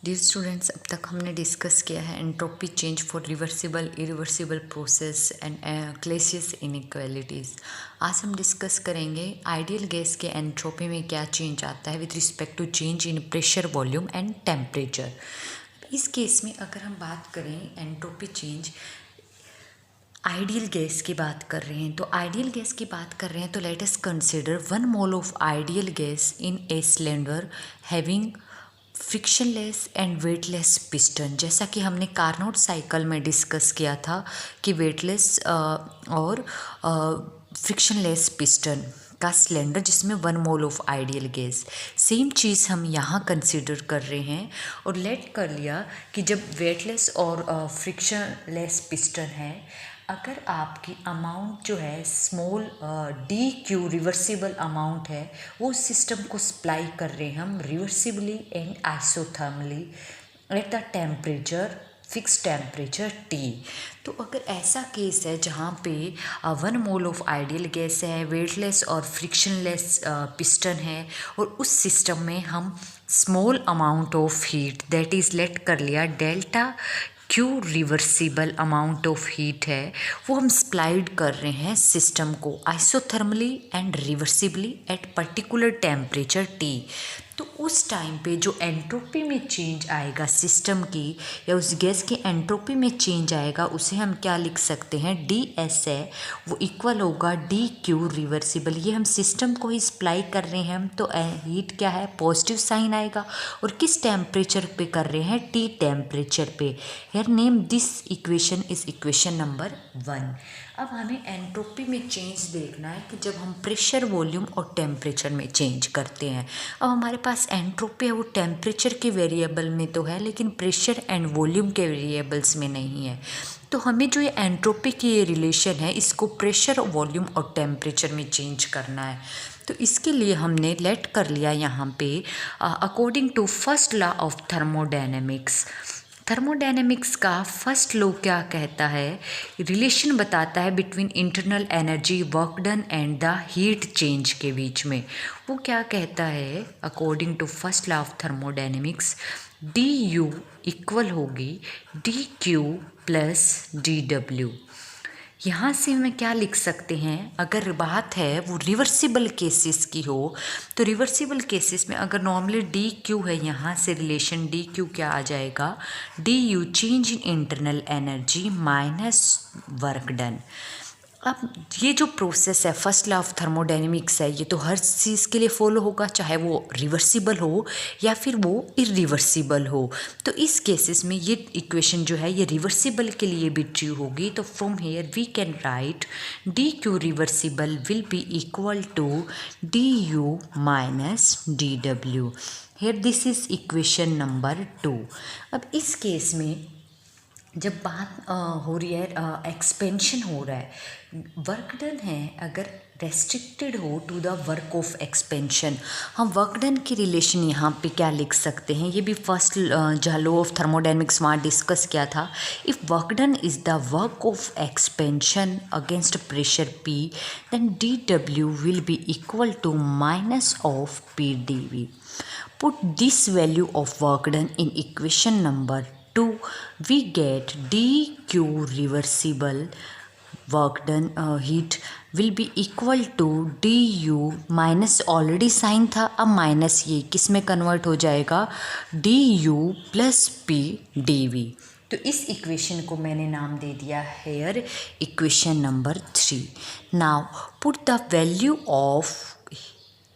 Dear students, अब तक हमने डिस्कस किया है entropy change for reversible irreversible process and Clausius inequalities. आज हम डिस्कस करेंगे आइडियल गैस के एंट्रोपी में क्या चेंज आता है with respect to change in pressure, volume and temperature. इस केस में अगर हम बात करें एंट्रोपी चेंज आइडियल गैस की बात कर रहे हैं, तो आइडियल गैस की बात कर रहे हैं तो let us consider 1 mole of ideal gas in a cylinder having frictionless and weightless piston. जैसा कि हमने कार्नोट साइकिल में डिस्कस किया था कि वेटलेस और फ्रिक्शनलेस पिस्टन का सिलेंडर जिसमें 1 mole of ideal gas, same चीज़ हम यहाँ कंसिडर कर रहे हैं और लेट कर लिया कि जब वेटलेस और फ्रिक्शनलेस पिस्टन है, अगर आपकी अमाउंट जो है small d q reversible amount है, वो सिस्टम को सप्लाई कर रहे हैं हम reversibly and isothermally at the temperature fix temperature T. तो अगर ऐसा केस है जहाँ पे 1 मोल ऑफ आइडियल गैस है, वेटलेस और फ्रिक्शनलेस पिस्टन है और उस सिस्टम में हम small amount of heat that is let कर लिया delta q reversible amount of heat है, वो हम सप्लाइड कर रहे हैं सिस्टम को isothermally and reversibly at particular temperature T. तो उस टाइम पे जो एंट्रोपी में चेंज आएगा सिस्टम की या उस गैस की एंट्रोपी में चेंज आएगा, उसे हम क्या लिख सकते हैं, डी एस है वो इक्वल होगा डी क्यू रिवर्सिबल। ये हम सिस्टम को ही सप्लाई कर रहे हैं हम, तो हीट क्या है, पॉजिटिव साइन आएगा और किस टेम्परेचर पे कर रहे हैं, टी टेम्परेचर पे। Here name this equation is equation number 1। अब हमें एंट्रोपी में चेंज देखना है कि जब हम प्रेशर, वॉल्यूम और टेम्परेचर में चेंज करते हैं। अब हमारे पास एंट्रोपी है वो टेम्परेचर के वेरिएबल में तो है, लेकिन प्रेशर एंड वॉल्यूम के वेरिएबल्स में नहीं है। तो हमें जो ये एंट्रोपी की ये रिलेशन है, इसको प्रेशर, वॉल्यूम और टेम्परेचर में चेंज करना है। तो इसके लिए हमने लेट कर लिया यहाँ पे according to first law of thermodynamics. Thermodynamics का फर्स्ट लॉ क्या कहता है, रिलेशन बताता है between internal energy work done and the heat change के बीच में। वो क्या कहता है, according to first law of thermodynamics, D U equal होगी D Q plus D W. यहाँ से हमें क्या लिख सकते हैं, अगर बात है वो रिवर्सिबल केसेस की हो, तो रिवर्सिबल केसेस में अगर नॉर्मली डी क्यू है, यहाँ से रिलेशन डी क्यू क्या आ जाएगा, D you change in internal energy minus work done. अब ये जो प्रोसेस है फर्स्ट लॉ ऑफ थर्मोडायनेमिक्स है, ये तो हर चीज़ के लिए फॉलो होगा, चाहे वो रिवर्सिबल हो या फिर वो इरिवर्सिबल हो। तो इस केसेस में ये इक्वेशन जो है ये रिवर्सिबल के लिए भी ट्रू होगी। तो from here we can write d q reversible will be equal to d u minus d डब्ल्यू। Here this is equation number 2। अब इस केस में जब बात हो रही है, एक्सपेंशन हो रहा है, वर्क डन है, अगर रेस्ट्रिक्टेड हो to the work of expansion, हम वर्क डन की रिलेशन यहाँ पे क्या लिख सकते हैं, ये भी फर्स्ट जहाँ लॉ ऑफ थर्मोडायनेमिक्स वहाँ डिस्कस किया था। If work done is the work of expansion against pressure P, then d डब्ल्यू will be equal to minus of P D V. Put this value of work done in equation number 2, we get dq reversible work done heat will be equal to du minus already sign था, अब minus ये किस में convert हो जाएगा, du plus P D V. तो इस equation को मैंने नाम दे दिया here equation number 3। Now put the value of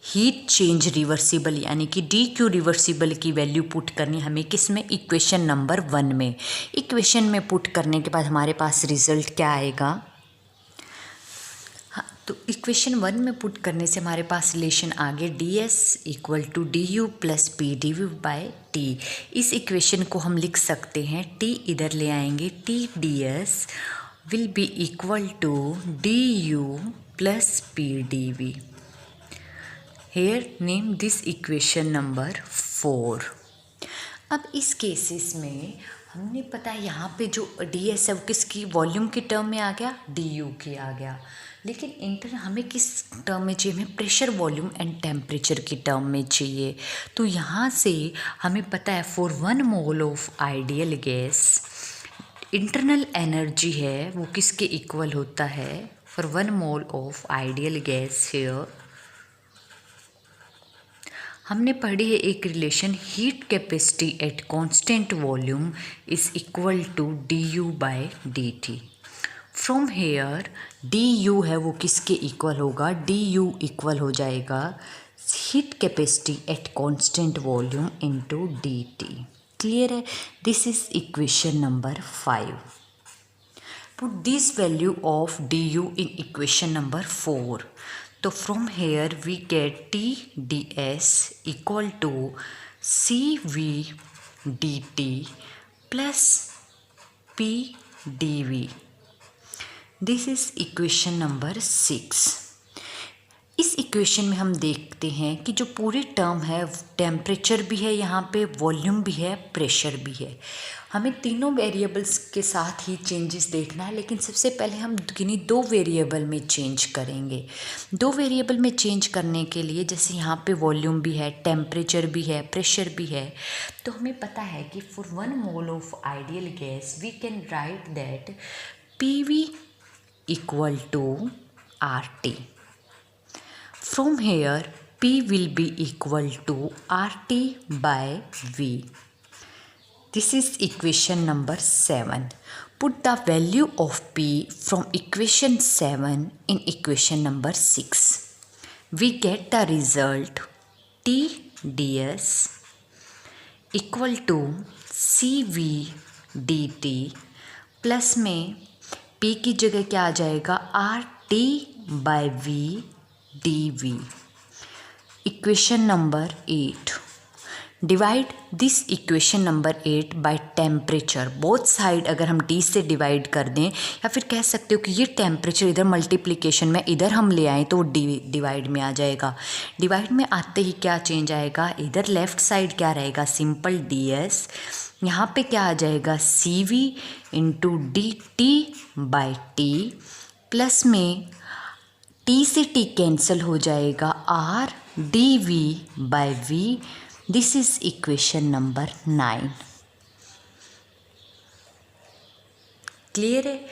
heat change reversible, यानी कि डी क्यू रिवर्सिबल की वैल्यू पुट करनी हमें किस में, इक्वेशन नंबर 1 में। इक्वेशन में पुट करने के बाद हमारे पास रिजल्ट क्या आएगा, हाँ, तो इक्वेशन 1 में पुट करने से हमारे पास रिलेशन आ गया d S equal to d U plus P D V by T. इस इक्वेशन को हम लिख सकते हैं, टी इधर ले आएंगे, T D S will be equal to d U plus P D V. Here name this equation number 4। अब इस केसेस में हमने पता है यहाँ पे जो डी एस है वो किसकी, वॉल्यूम की टर्म में आ गया, डी यू की आ गया। लेकिन इंटर हमें किस टर्म में चाहिए, हमें प्रेशर, वॉल्यूम एंड टेम्परेचर की टर्म में चाहिए। तो यहाँ से हमें पता है for 1 mole of ideal gas internal energy है वो किसके इक्वल होता है, for 1 mole of ideal gas here हमने पढ़ी है एक relation, heat capacity at constant volume is equal to d U by d T. From here d U है वो किसके इक्वल होगा, डी यू इक्वल हो जाएगा heat capacity at constant volume into D T. Clear है, this is equation number 5। Put this value of D U in equation number 4। तो from here we get T D S equal to C V D T plus P D V. This is equation number 6। इस equation में हम देखते हैं कि जो पूरी term है टेम्परेचर भी है यहाँ पे, वॉल्यूम भी है, प्रेशर भी है। हमें तीनों वेरिएबल्स के साथ ही चेंजेस देखना है, लेकिन सबसे पहले हम किन्हीं 2 वेरिएबल में चेंज करेंगे। 2 वेरिएबल में चेंज करने के लिए जैसे यहाँ पे वॉल्यूम भी है, टेम्परेचर भी है, प्रेशर भी है, तो हमें पता है कि for 1 mole of ideal gas we can write that P V equal to R T. From here, P will be equal to RT by V. This is equation number 7. Put the value of P from equation 7 in equation number 6. We get the result T ds equal to CV dt plus में P की जगह क्या आ जाएगा, RT by V dV। Equation number 8। Divide this equation number 8 by temperature. Both side अगर हम T से divide कर दें, या फिर कह सकते हो कि ये टेम्परेचर इधर मल्टीप्लिकेशन में इधर हम ले आएँ तो वो डिवाइड में आ जाएगा। डिवाइड में आते ही क्या चेंज आएगा, इधर लेफ्ट साइड क्या रहेगा, सिंपल डी एस, यहाँ पे क्या आ जाएगा C V into D T by T, plus में टी से टी कैंसिल हो जाएगा, R D V by V. This is equation number 9। Clear है।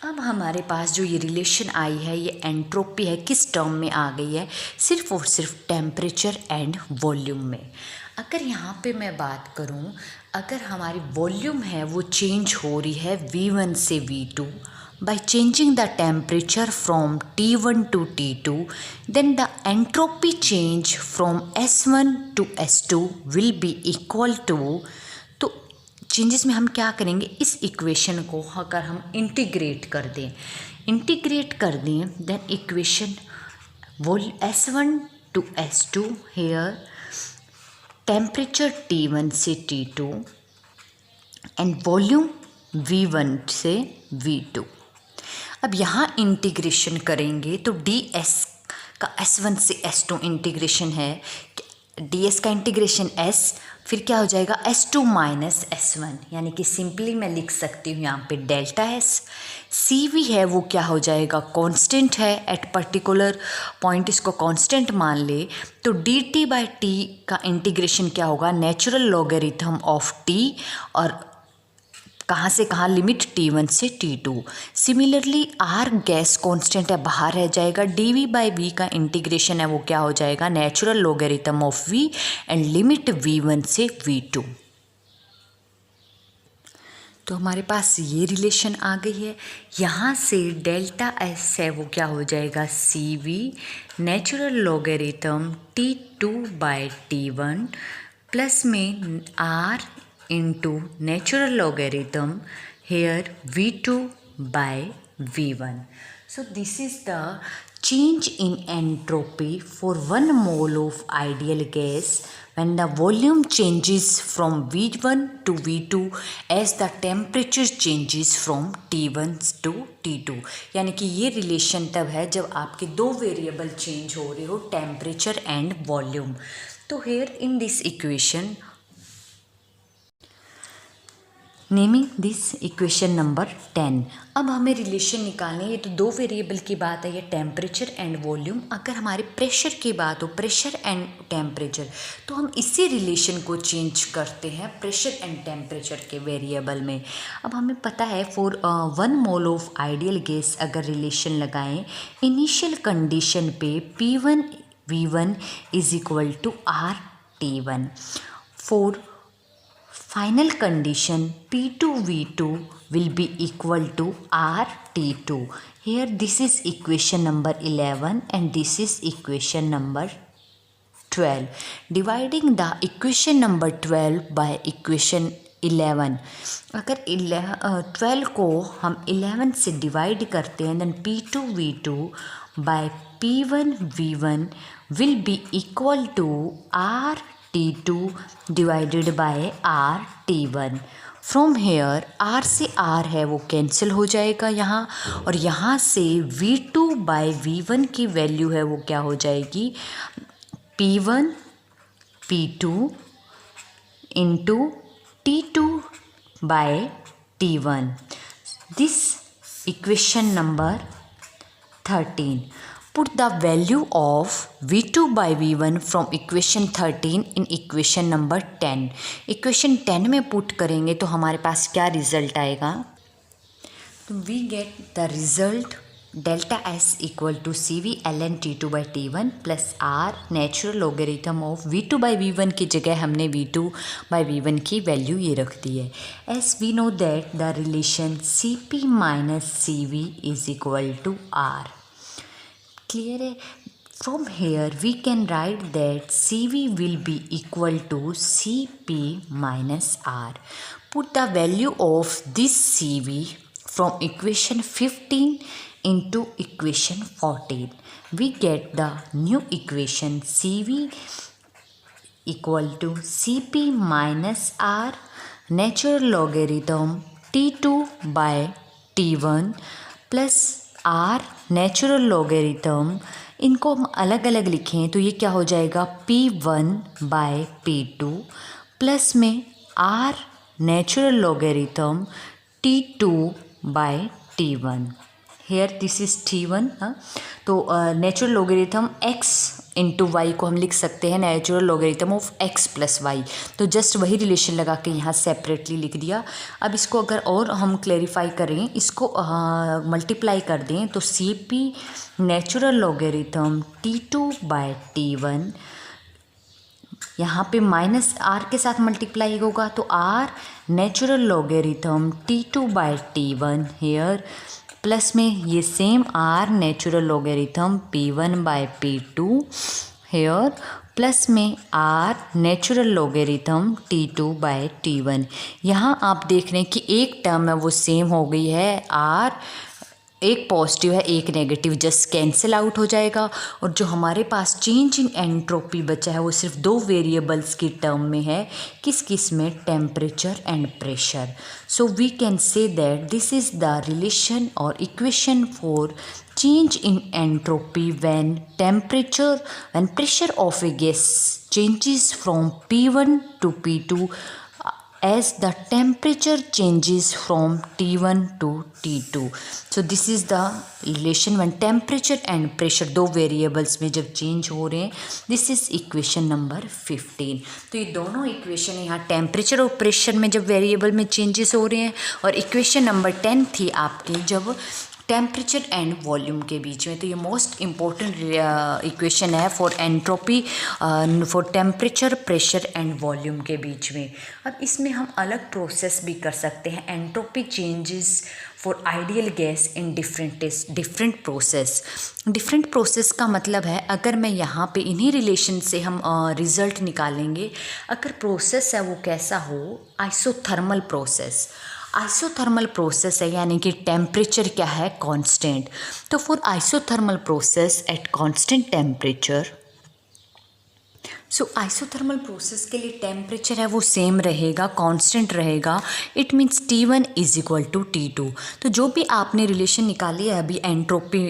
अब हमारे पास जो ये रिलेशन आई है ये एंट्रोपी है, किस टर्म में आ गई है, सिर्फ और सिर्फ टेम्परेचर एंड वॉल्यूम में। अगर यहाँ पे मैं बात करूँ, अगर हमारी वॉल्यूम है वो चेंज हो रही है V1 से V2 by changing the temperature from T1 to T2, then the entropy change from S1 to S2 will be equal to, तो चेंजेस में हम क्या करेंगे, इस इक्वेशन को अगर हम इंटीग्रेट कर दें then equation S1 to S2 here temperature T1 से T2 एंड वॉल्यूम V1 से V2। अब यहाँ इंटीग्रेशन करेंगे तो डी एस का S1 से S2 इंटीग्रेशन है, डी एस का इंटीग्रेशन S, फिर क्या हो जाएगा S2 माइनस S1, यानी कि सिंपली मैं लिख सकती हूँ यहाँ पे डेल्टा S। सी वी है वो क्या हो जाएगा, कांस्टेंट है, एट पर्टिकुलर पॉइंट इसको कांस्टेंट मान ले, तो डी टी बाई टी का इंटीग्रेशन क्या होगा, नेचुरल लॉगरिथम ऑफ टी, और कहाँ से कहाँ, लिमिट T1 से T2। Similarly R gas constant है, बाहर रह जाएगा, डी वी बाई वी का इंटीग्रेशन है वो क्या हो जाएगा, natural logarithm of V and limit V1 से V2। तो हमारे पास ये रिलेशन आ गई है। यहाँ से डेल्टा S है वो क्या हो जाएगा, C V natural logarithm T2 by T1 plus में R into natural logarithm here V2 by V1. So this is the change in entropy for 1 mole of ideal gas when the volume changes from V1 to V2 as the temperature changes from T1 to T2। यानी कि ये relation तब है जब आपके 2 variable change हो रहे हो, टेम्परेचर एंड वॉल्यूम। तो here in this equation naming this equation number 10। अब हमें रिलेशन निकालने, ये तो दो वेरिएबल की बात है, ये टेम्परेचर एंड वॉल्यूम। अगर हमारे प्रेशर की बात हो, प्रेशर एंड टेम्परेचर, तो हम इसी रिलेशन को चेंज करते हैं प्रेशर एंड टेम्परेचर के वेरिएबल में। अब हमें पता है for 1 mole of ideal gas अगर रिलेशन लगाएं इनिशियल कंडीशन पे P1 V1 is equal to RT1, for final condition P2 V2 will be equal to RT2. Here this is equation number 11 and this is equation number 12. Dividing the equation number 12 by equation 11, अगर 12 को हम 11 से divide करते हैं then P2 V2 by P1 V1 will be equal to RT2 divided by RT1. From here R से R है वो cancel हो जाएगा यहाँ, और यहाँ से V2 बाई V1 की वैल्यू है वो क्या हो जाएगी, P1 P2 into T2 by T1. This equation number 13. Put the value of V2 by V1 from equation 13 in equation number 10. Equation 10 में पुट करेंगे तो हमारे पास क्या रिजल्ट आएगा, तो we get the result delta S equal to CV ln T2 by T1 plus R natural logarithm of V2 by V1 की जगह हमने V2 बाई V1 की वैल्यू ये रख दी है. As we know that the relation CP minus CV is equal to R. Clear है. From here we can write that CV will be equal to CP minus R. Put the value of this CV from equation 15 into equation 14. We get the new equation CV equal to CP minus R natural logarithm T2 by T1 plus R natural logarithm. इनको हम अलग अलग लिखें तो ये क्या हो जाएगा, P1 by P2 प्लस में R natural logarithm T2 by T1. Here this is T1. तो natural logarithm x into y को हम लिख सकते हैं natural logarithm of x plus y. तो जस्ट वही रिलेशन लगा के यहाँ सेपरेटली लिख दिया. अब इसको अगर और हम क्लेरिफाई करें, इसको मल्टीप्लाई कर दें तो CP natural logarithm T2 by T1, यहाँ पे माइनस R के साथ मल्टीप्लाई होगा तो R natural logarithm T2 by T1 here plus में ये same R natural logarithm P1 by P2 here plus में R natural logarithm T2 by T1. यहाँ आप देख रहे हैं कि एक टर्म है वो सेम हो गई है, R एक पॉजिटिव है एक नेगेटिव, जस्ट कैंसिल आउट हो जाएगा. और जो हमारे पास चेंज इन एंट्रोपी बचा है वो सिर्फ दो वेरिएबल्स की टर्म में है. किस किस में, temperature and pressure. So we can say that this is the relation और equation for change in entropy when pressure of a gas changes from P1 to P2 as the temperature changes from T1 to T2. So this is the relation when temperature and pressure दो variables में जब change हो रहे हैं. This is equation number 15. तो ये दोनों equation है, यहाँ temperature और pressure में जब variable में changes हो रहे हैं, और equation number 10 थी आपकी जब टेम्परेचर एंड वॉल्यूम के बीच में. तो ये मोस्ट इम्पॉर्टेंट इक्वेशन है for entropy, for temperature pressure and volume के बीच में. अब इसमें हम अलग प्रोसेस भी कर सकते हैं, entropy changes for ideal gas in different process. Different process का मतलब है अगर मैं यहाँ पे इन्हीं रिलेशन से हम रिज़ल्ट निकालेंगे. अगर प्रोसेस है वो कैसा हो, आइसोथर्मल प्रोसेस. आइसोथर्मल प्रोसेस है यानी कि टेम्परेचर क्या है, कांस्टेंट. तो for isothermal process at constant temperature so isothermal process के लिए टेम्परेचर है वो सेम रहेगा, कांस्टेंट रहेगा। It means T1 is equal to T2। तो जो भी आपने रिलेशन निकाली है अभी एंट्रोपी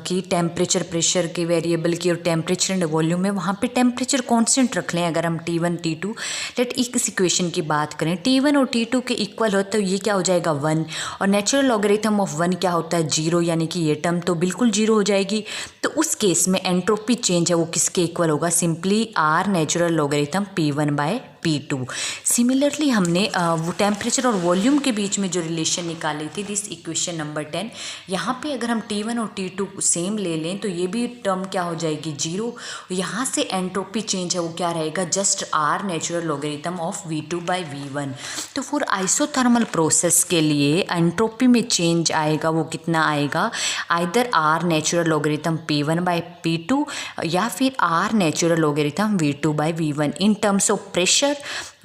की, टेम्परेचर प्रेशर के वेरिएबल की और टेम्परेचर एंड वॉल्यूम में, वहाँ पे टेम्परेचर कांस्टेंट रख लें अगर हम T1 T2। लेट इस इक्वेशन की बात करें, T1 और T2 के इक्वल हो तो ये क्या हो जाएगा 1, और नेचुरल लॉगरिथम ऑफ 1 क्या होता है 0, यानी कि ये टर्म तो बिल्कुल 0 हो जाएगी। तो उस केस में एंट्रोपी चेंज है वो किसके इक्वल होगा, simply R natural logarithm P1 by P2। Similarly हमने वो टेम्परेचर और वॉल्यूम के बीच में जो रिलेशन निकाली थी, दिस इक्वेशन नंबर 10, यहाँ पे अगर हम T1 और T2 सेम ले लें तो ये भी टर्म क्या हो जाएगी 0। यहाँ से एंट्रोपी चेंज है वो क्या रहेगा, just R natural logarithm of V2 by V1। तो फॉर आइसोथर्मल प्रोसेस के लिए एंट्रोपी में चेंज आएगा वो कितना आएगा, either R natural logarithm P1 by P2 या फिर R natural logarithm V2 by V1। In terms of pressure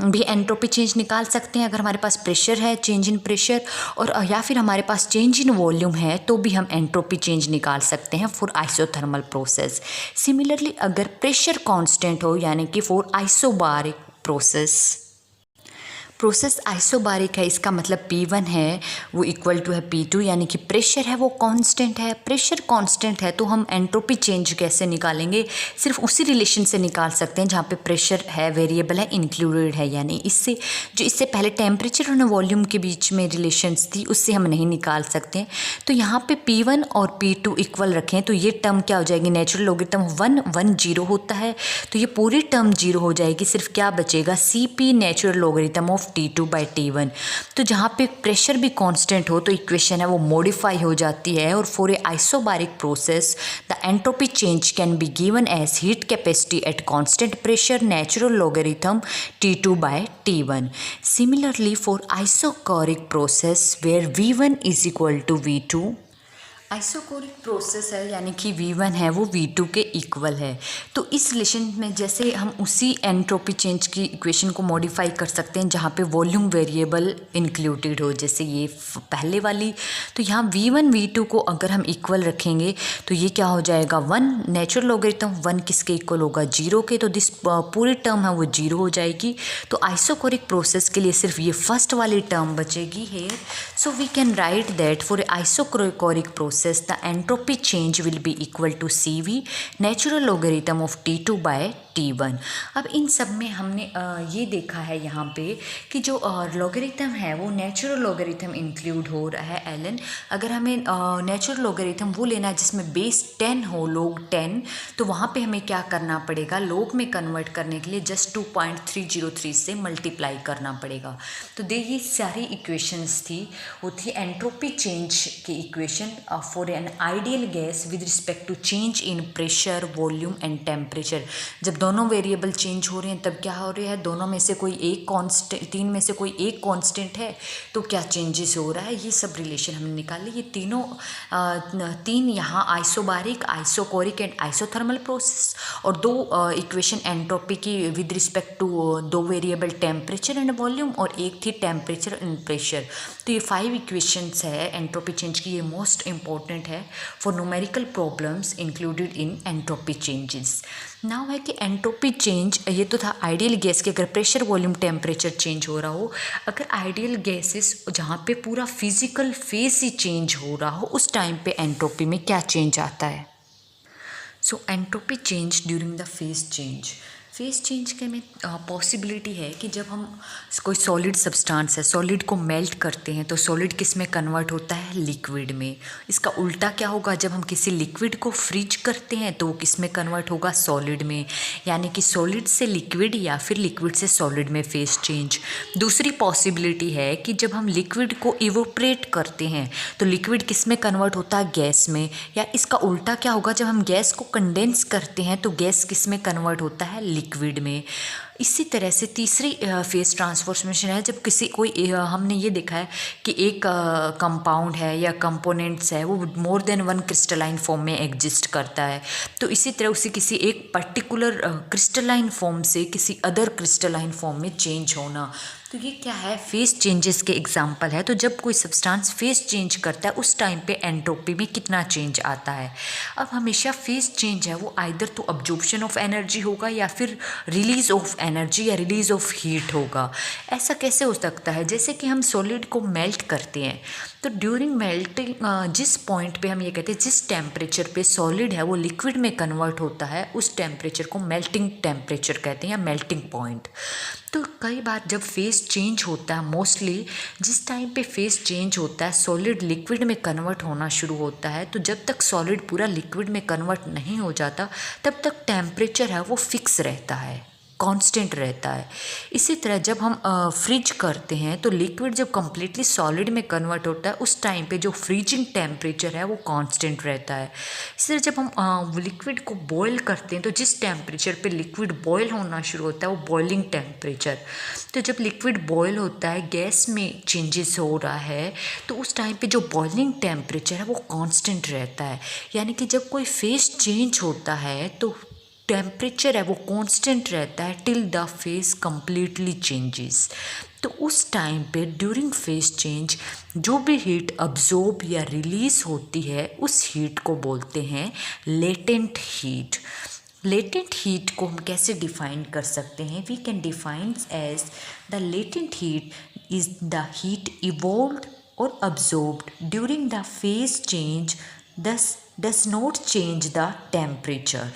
भी एंट्रोपी चेंज निकाल सकते हैं अगर हमारे पास प्रेशर है, चेंज इन प्रेशर, और या फिर हमारे पास चेंज इन वॉल्यूम है तो भी हम एंट्रोपी चेंज निकाल सकते हैं फॉर आइसोथर्मल प्रोसेस। सिमिलरली अगर प्रेशर कांस्टेंट हो, यानी कि फॉर आइसोबारिक प्रोसेस आइसोबारिक है, इसका मतलब P1 है वो इक्वल टू है P2, यानी कि प्रेशर है वो कांस्टेंट है। प्रेशर कांस्टेंट है तो हम एंट्रोपी चेंज कैसे निकालेंगे, सिर्फ उसी रिलेशन से निकाल सकते हैं जहाँ पे प्रेशर है वेरिएबल है इंक्लूडेड है, यानी इससे जो इससे पहले टेम्परेचर और वॉल्यूम के बीच में रिलेशंस थी उससे हम नहीं निकाल सकते। तो यहाँ पे P1 और P2 इक्वल रखें तो ये टर्म क्या हो जाएगी, नेचुरल लॉगरिथम 1 1 0 होता है तो ये पूरी टर्म 0 हो जाएगी, सिर्फ क्या बचेगा CP natural logarithm of T2 by T1। तो जहाँ पे प्रेशर भी कांस्टेंट हो तो इक्वेशन है वो मॉडिफाई हो जाती है, और for a isobaric process the entropy change can be given as heat capacity at constant pressure natural logarithm T2 by T1। Similarly for isochoric process where V1 is equal to V2, isochoric process है यानी कि V1 है वो V2 के equal है। तो इस relation में जैसे हम उसी एंट्रोपी चेंज की इक्वेशन को मॉडिफाई कर सकते हैं जहाँ पे वॉल्यूम वेरिएबल इंक्लूडेड हो, जैसे ये पहले वाली। तो यहाँ V1 V2 को अगर हम इक्वल रखेंगे तो ये क्या हो जाएगा 1, नेचुरल लॉगरिथम 1 किसके इक्वल होगा 0 के, तो दिस पूरी टर्म है वो 0 हो जाएगी। तो आइसोकोरिक प्रोसेस के लिए सिर्फ ये फर्स्ट वाली टर्म बचेगी here. So we can write that for isochoric process the entropy change will be equal to CV natural logarithm of T2 by T1। अब इन सब में हमने ये देखा है यहाँ पे कि जो लॉगरिथम है वो नेचुरल लॉगरिथम इंक्लूड हो रहा है ln। अगर हमें नेचुरल लॉगरिथम वो लेना है जिसमें बेस 10 हो, log 10, तो वहाँ पे हमें क्या करना पड़ेगा, log में कन्वर्ट करने के लिए जस्ट 2.303 से मल्टीप्लाई करना पड़ेगा। तो ये सारी इक्वेशंस थी, वो थी एंट्रोपी चेंज की equation for an ideal gas with respect to change in pressure volume and temperature. जब दोनों वेरिएबल चेंज हो रहे हैं तब क्या हो रहा है, दोनों में से कोई एक कांस्टेंट, तीन में से कोई एक कांस्टेंट है तो क्या चेंजेस हो रहा है, ये सब रिलेशन हमने निकाले। ये तीनों तीन यहाँ isobaric, isochoric and isothermal process, और दो इक्वेशन एंट्रोपी की विद रिस्पेक्ट टू दो वेरिएबल टेम्परेचर एंड वॉल्यूम, और एक थी टेम्परेचर एंड प्रेशर। तो ये 5 इक्वेशंस है एंट्रोपी चेंज की, ये मोस्ट इंपॉर्टेंट है for numerical problems included in entropy changes. Now है कि एंट्रोपी चेंज, ये तो था आइडियल गैस के अगर प्रेशर वॉल्यूम टेम्परेचर चेंज हो रहा हो। अगर आइडियल गैसेस जहाँ पे पूरा फिजिकल फेस ही चेंज हो रहा हो उस टाइम पे एंट्रोपी में क्या चेंज आता है। So entropy change during the phase change. Phase change के में पॉसिबिलिटी है कि जब हम कोई सॉलिड सब्सटेंस है, सॉलिड को मेल्ट करते हैं तो सॉलिड किस में कन्वर्ट होता है, लिक्विड में। इसका उल्टा क्या होगा, जब हम किसी लिक्विड को फ्रीज करते हैं तो वो किस में कन्वर्ट होगा, सॉलिड में। यानी कि सॉलिड से लिक्विड या फिर लिक्विड से सॉलिड में फेस चेंज। दूसरी पॉसिबिलिटी है कि जब हम लिक्विड को इवोपरेट करते हैं तो लिक्विड किस में कन्वर्ट होता है, गैस में। या इसका उल्टा क्या होगा, जब हम गैस को कंडेंस करते हैं तो गैस किस में कन्वर्ट होता है, लिक्विड में। इसी तरह से तीसरी फेज ट्रांसफॉर्मेशन है जब हमने ये देखा है कि एक कंपाउंड है या कंपोनेंट्स है वो more than one crystalline form में एग्जिस्ट करता है। तो इसी तरह उसे किसी एक पर्टिकुलर क्रिस्टलाइन फॉर्म से किसी अदर क्रिस्टलाइन फॉर्म में चेंज होना, तो ये क्या है, फेज चेंजेस के एग्जाम्पल है। तो जब कोई सब्सटेंस फेज चेंज करता है उस टाइम पे एंट्रोपी में कितना चेंज आता है। अब हमेशा फेज चेंज है वो आइदर तो अब्जॉर्प्शन ऑफ एनर्जी होगा या फिर रिलीज ऑफ एनर्जी या रिलीज ऑफ हीट होगा। ऐसा कैसे हो सकता है, जैसे कि हम सॉलिड को मेल्ट करते हैं तो ड्यूरिंग मेल्टिंग जिस पॉइंट पे हम ये कहते हैं जिस टेम्परेचर पे सॉलिड है वो लिक्विड में कन्वर्ट होता है उस टेम्परेचर को मेल्टिंग टेम्परेचर कहते हैं या मेल्टिंग पॉइंट। तो कई बार जब फेज चेंज होता है, मोस्टली जिस टाइम पे फेज चेंज होता है सॉलिड लिक्विड में कन्वर्ट होना शुरू होता है, तो जब तक सॉलिड पूरा लिक्विड में कन्वर्ट नहीं हो जाता तब तक टेम्परेचर है वो फिक्स रहता है, कांस्टेंट रहता है। इसी तरह जब हम फ्रिज करते हैं तो लिक्विड जब कम्प्लीटली सॉलिड में कन्वर्ट होता है उस टाइम पे जो फ्रीजिंग टेम्परेचर है वो कांस्टेंट रहता है। इसी तरह जब हम लिक्विड को बॉयल करते हैं तो जिस टेम्परेचर पे लिक्विड बॉयल होना शुरू होता है वो बॉइलिंग टेम्परेचर। तो जब लिक्विड बॉयल होता है, गैस में चेंजेस हो रहा है, तो उस टाइम पे जो बॉइलिंग टेम्परेचर है वो कांस्टेंट रहता है। यानी कि जब कोई फेज चेंज होता है तो टेम्परेचर है वो कांस्टेंट रहता है till the phase completely changes. तो उस टाइम पे ड्यूरिंग फेज चेंज जो भी हीट अब्जॉर्ब या रिलीज होती है उस हीट को बोलते हैं लेटेंट हीट। लेटेंट हीट को हम कैसे डिफाइन कर सकते हैं, we can define as the latent heat is the heat evolved और absorbed during the phase change thus does not change the temperature.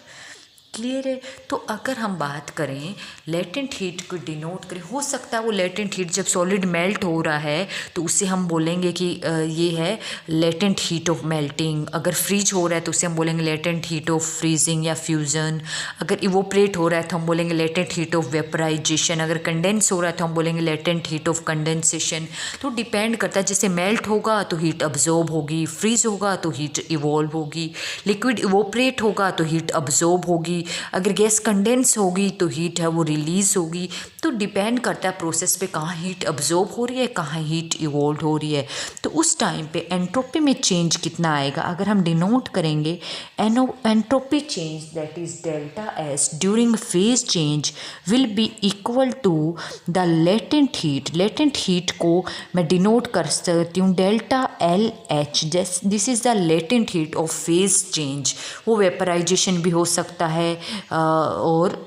Clear है। तो अगर हम बात करें लेटेंट हीट को डिनोट करें, हो सकता है वो लेटेंट हीट जब सॉलिड मेल्ट हो रहा है तो उसे हम बोलेंगे कि ये है लेटेंट हीट ऑफ मेल्टिंग। अगर फ्रीज हो रहा है तो उसे हम बोलेंगे लेटेंट हीट ऑफ फ्रीजिंग या फ्यूज़न। अगर इवोपरेट हो रहा है तो हम बोलेंगे लेटेंट हीट ऑफ वेपराइजेशन। अगर कंडेंस हो रहा है तो हम बोलेंगे लेटेंट हीट ऑफ कंडेंसेशन। तो डिपेंड करता है, जैसे मेल्ट होगा तो हीट अब्जॉर्ब होगी, फ्रीज होगा तो हीट इवॉल्व होगी, लिक्विड इवोपरेट होगा तो हीट अब्जॉर्ब होगी, अगर गैस कंडेंस होगी तो हीट है वो रिलीज होगी। तो डिपेंड करता है प्रोसेस पे, कहाँ हीट अब्जॉर्ब हो रही है, कहाँ हीट इवॉल्व हो रही है। तो उस टाइम पे एंट्रोपी में चेंज कितना आएगा, अगर हम डिनोट करेंगे entropy change that is delta S during phase change will be equal to the latent heat. Latent heat को मैं डिनोट कर सकती हूँ delta L H. This is the latent heat of phase change. वो vaporization भी हो सकता है और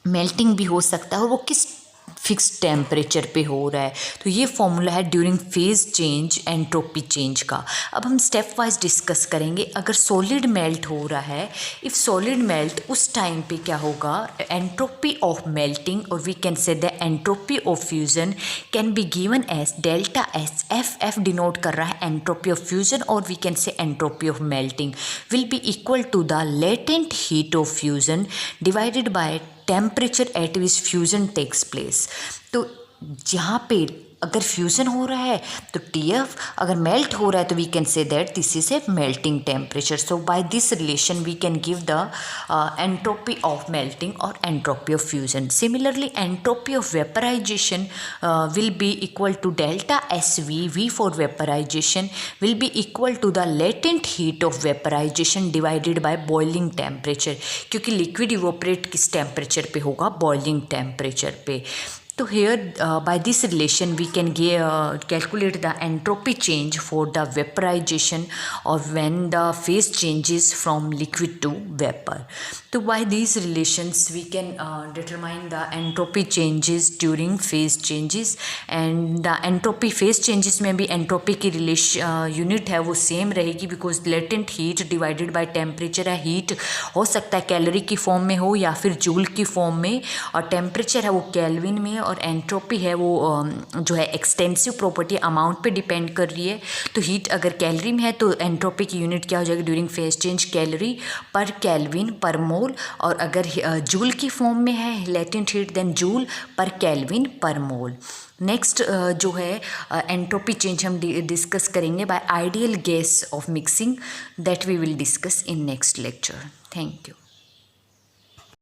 मेल्टिंग भी हो सकता है, और वो किस फिक्स टेम्परेचर पे हो रहा है। तो ये फॉर्मूला है during phase change entropy change का। अब हम स्टेप वाइज डिस्कस करेंगे। अगर सॉलिड मेल्ट हो रहा है, इफ़ सॉलिड मेल्ट, उस टाइम पे क्या होगा, एंट्रोपी ऑफ मेल्टिंग और we can say the entropy of fusion can be given as delta S. F denote कर रहा है एंट्रोपी ऑफ फ्यूजन और we can say entropy of melting will be equal to the latent heat of fusion divided by temperature at which fusion takes place. तो जहाँ पे अगर fusion हो रहा है तो TF, अगर मेल्ट हो रहा है तो we can say that this is a melting temperature. So by this relation we can give the entropy of melting और entropy of fusion. Similarly entropy of vaporisation will be equal to delta SV, V for vaporisation, will be equal to the latent heat of vaporisation divided by boiling temperature, क्योंकि liquid evaporate किस temperature पे होगा, boiling temperature पे। तो here by this relation we can calculate the entropy change for the vaporization or when the phase changes from liquid to vapor. So by these relations we can determine the entropy changes during phase changes, and the entropy phase changes में भी entropy की unit है वो same रहेगी, because latent heat divided by temperature है। Heat हो सकता है कैलोरी की फॉर्म में हो या फिर जूल की फॉर्म में, और टेम्परेचर है वो केल्विन में, और एंट्रोपी है वो जो है एक्सटेंसिव प्रॉपर्टी अमाउंट पे डिपेंड कर रही है। तो हीट अगर कैलोरी में है तो एंट्रोपी की यूनिट क्या हो जाएगी during phase change, calorie per kelvin per mole, और अगर जूल की फॉर्म में है latent heat then joule per kelvin per mole. Next जो है एंट्रोपी चेंज हम डिस्कस करेंगे by ideal gas of mixing, that we will discuss in next lecture. Thank you.